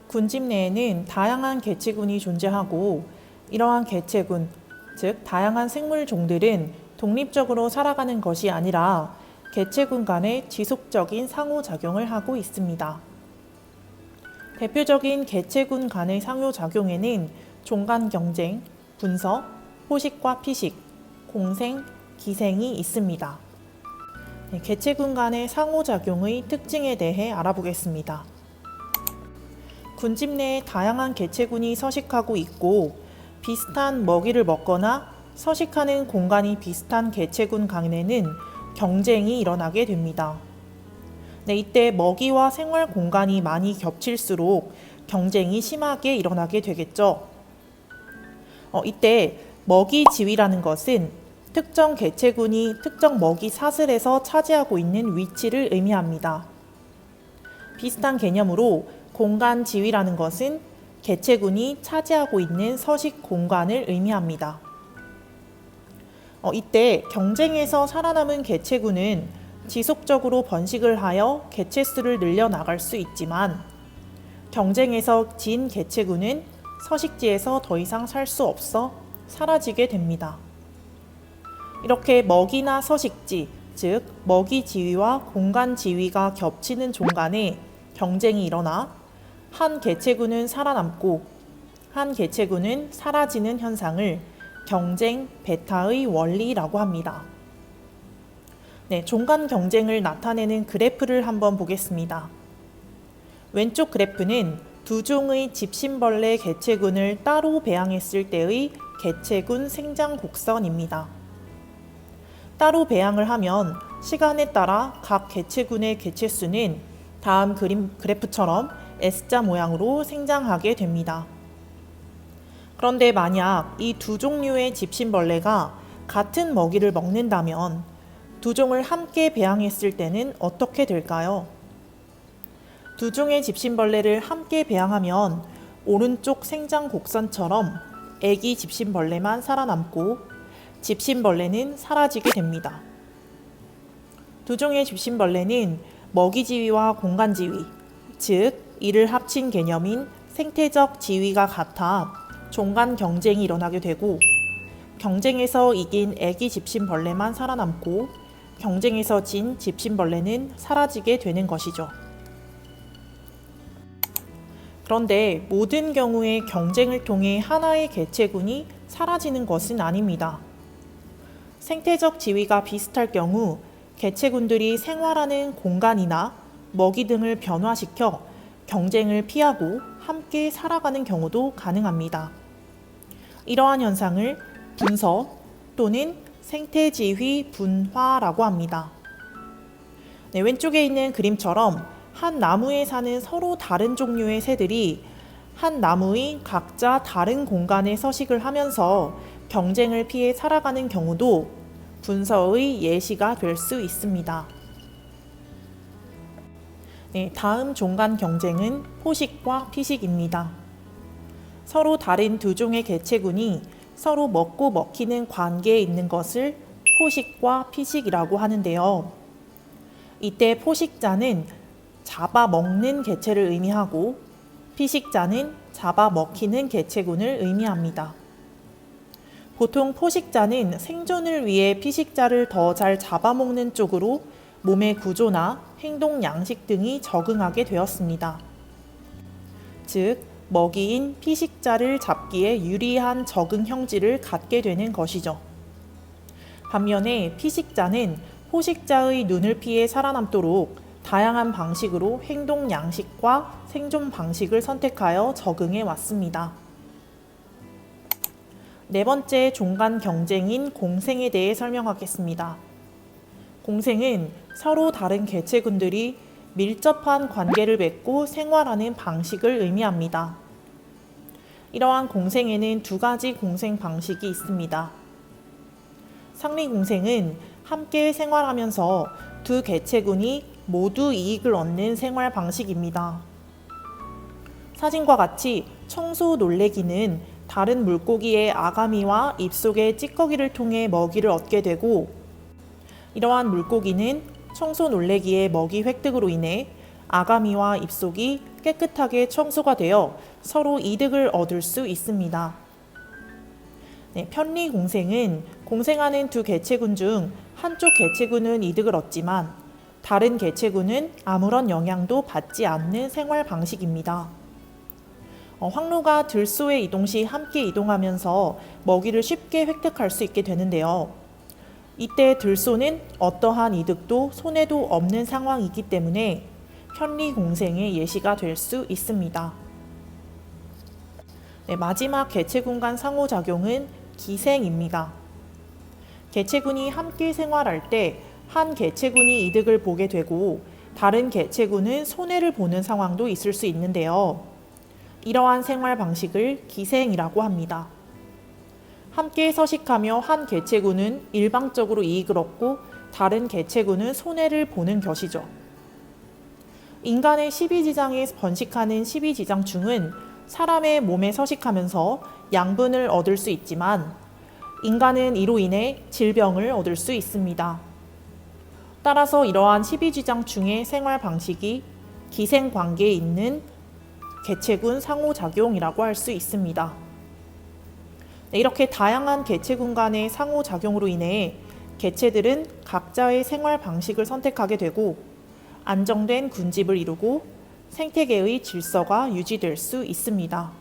군집 내에는 다양한 개체군이 존재하고 이러한 개체군, 즉 다양한 생물 종들은 독립적으로 살아가는 것이 아니라 개체군 간의 지속적인 상호작용을 하고 있습니다. 대표적인 개체군 간의 상호작용에는 종간 경쟁, 분서, 포식과 피식, 공생, 기생이 있습니다. 개체군 간의 상호작용의 특징에 대해 알아보겠습니다. 군집 내에 다양한 개체군이 서식하고 있고 비슷한 먹이를 먹거나 서식하는 공간이 비슷한 개체군 간에는 경쟁이 일어나게 됩니다. 이때 먹이와 생활 공간이 많이 겹칠수록 경쟁이 심하게 일어나게 되겠죠. 이때 먹이 지위라는 것은 특정 개체군이 특정 먹이 사슬에서 차지하고 있는 위치를 의미합니다. 비슷한 개념으로 공간 지위라는 것은 개체군이 차지하고 있는 서식 공간을 의미합니다. 이때 경쟁에서 살아남은 개체군은 지속적으로 번식을 하여 개체수를 늘려나갈 수 있지만 경쟁에서 진 개체군은 서식지에서 더 이상 살 수 없어 사라지게 됩니다. 이렇게 먹이나 서식지, 즉 먹이 지위와 공간 지위가 겹치는 종간에 경쟁이 일어나 한 개체군은 살아남고 한 개체군은 사라지는 현상을 경쟁 베타의 원리라고 합니다. 종간 경쟁을 나타내는 그래프를 한번 보겠습니다. 왼쪽 그래프는 두 종의 집신벌레 개체군을 따로 배양했을 때의 개체군 생장 곡선입니다. 따로 배양을 하면 시간에 따라 각 개체군의 개체수는 다음 그래프처럼 S자 모양으로 생장하게 됩니다. 그런데 만약 이 두 종류의 집신벌레가 같은 먹이를 먹는다면 두 종을 함께 배양했을 때는 어떻게 될까요? 두 종의 집신벌레를 함께 배양하면 오른쪽 생장 곡선처럼 애기 집신벌레만 살아남고 집신벌레는 사라지게 됩니다. 두 종의 집신벌레는 먹이 지위와 공간 지위, 즉 이를 합친 개념인 생태적 지위가 같아 종간 경쟁이 일어나게 되고 경쟁에서 이긴 애기 집신벌레만 살아남고 경쟁에서 진 집신벌레는 사라지게 되는 것이죠. 그런데 모든 경우에 경쟁을 통해 하나의 개체군이 사라지는 것은 아닙니다. 생태적 지위가 비슷할 경우 개체군들이 생활하는 공간이나 먹이 등을 변화시켜 경쟁을 피하고 함께 살아가는 경우도 가능합니다. 이러한 현상을 분서 또는 생태지위 분화라고 합니다. 왼쪽에 있는 그림처럼 한 나무에 사는 서로 다른 종류의 새들이 한 나무의 각자 다른 공간에 서식을 하면서 경쟁을 피해 살아가는 경우도 분서의 예시가 될 수 있습니다. 다음 종간 경쟁은 포식과 피식입니다. 서로 다른 두 종의 개체군이 서로 먹고 먹히는 관계에 있는 것을 포식과 피식이라고 하는데요. 이때 포식자는 잡아먹는 개체를 의미하고 피식자는 잡아먹히는 개체군을 의미합니다. 보통 포식자는 생존을 위해 피식자를 더 잘 잡아먹는 쪽으로 몸의 구조나 행동 양식 등이 적응하게 되었습니다. 즉, 먹이인 피식자를 잡기에 유리한 적응 형질을 갖게 되는 것이죠. 반면에 피식자는 포식자의 눈을 피해 살아남도록 다양한 방식으로 행동 양식과 생존 방식을 선택하여 적응해 왔습니다. 네 번째 종간 경쟁인 공생에 대해 설명하겠습니다. 공생은 서로 다른 개체군들이 밀접한 관계를 맺고 생활하는 방식을 의미합니다. 이러한 공생에는 두 가지 공생 방식이 있습니다. 상리공생은 함께 생활하면서 두 개체군이 모두 이익을 얻는 생활 방식입니다. 사진과 같이 청소 놀래기는 다른 물고기의 아가미와 입속의 찌꺼기를 통해 먹이를 얻게 되고 이러한 물고기는 청소 놀래기의 먹이 획득으로 인해 아가미와 입속이 깨끗하게 청소가 되어 서로 이득을 얻을 수 있습니다. 네, 편리공생은 공생하는 두 개체군 중 한쪽 개체군은 이득을 얻지만 다른 개체군은 아무런 영향도 받지 않는 생활 방식입니다. 황루가 들소의 이동 시 함께 이동하면서 먹이를 쉽게 획득할 수 있게 되는데요. 이때 들소는 어떠한 이득도 손해도 없는 상황이기 때문에 편리공생의 예시가 될 수 있습니다. 네, 마지막 개체군 간 상호작용은 기생입니다. 개체군이 함께 생활할 때 한 개체군이 이득을 보게 되고 다른 개체군은 손해를 보는 상황도 있을 수 있는데요. 이러한 생활 방식을 기생이라고 합니다. 함께 서식하며 한 개체군은 일방적으로 이익을 얻고 다른 개체군은 손해를 보는 것이죠. 인간의 십이지장에 번식하는 십이지장충은 사람의 몸에 서식하면서 양분을 얻을 수 있지만 인간은 이로 인해 질병을 얻을 수 있습니다. 따라서 이러한 십이지장충의 생활 방식이 기생 관계에 있는 개체군 상호작용이라고 할 수 있습니다. 네, 이렇게 다양한 개체군 간의 상호작용으로 인해 개체들은 각자의 생활 방식을 선택하게 되고 안정된 군집을 이루고 생태계의 질서가 유지될 수 있습니다.